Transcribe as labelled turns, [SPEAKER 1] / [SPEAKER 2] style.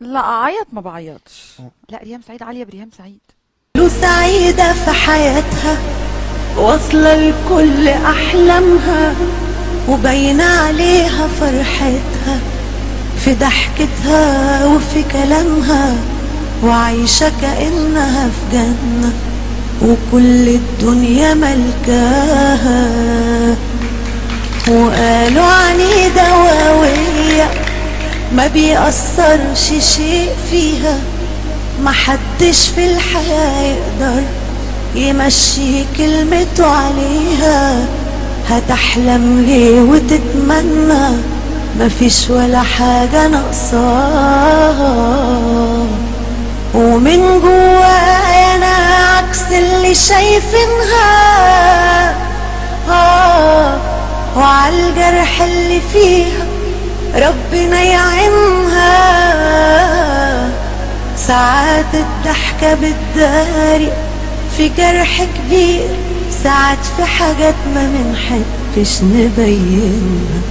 [SPEAKER 1] لا اعيط ما بعيطش. لا ريهام سعيد عالية بريهام سعيد.
[SPEAKER 2] سعيدة في حياتها، واصلة لكل أحلامها، وباينة عليها فرحتها في ضحكتها وفي كلامها، وعايشة كأنها في جنة وكل الدنيا ملكاها. وقالوا عنيدة وقوية ما بيأثرش شيء فيها، محدش في الحياة يقدر يمشي كلمته عليها. هتحلم ليه وتتمنى، مفيش ولا حاجة ناقصاها. ومن جوايا انا عكس اللي شايفينها، وعالجرح اللي فيها ربنا يعينها. ساعات الضحكة بتداري في جرح كبير، ساعات في حاجات ما منحبش نبينها.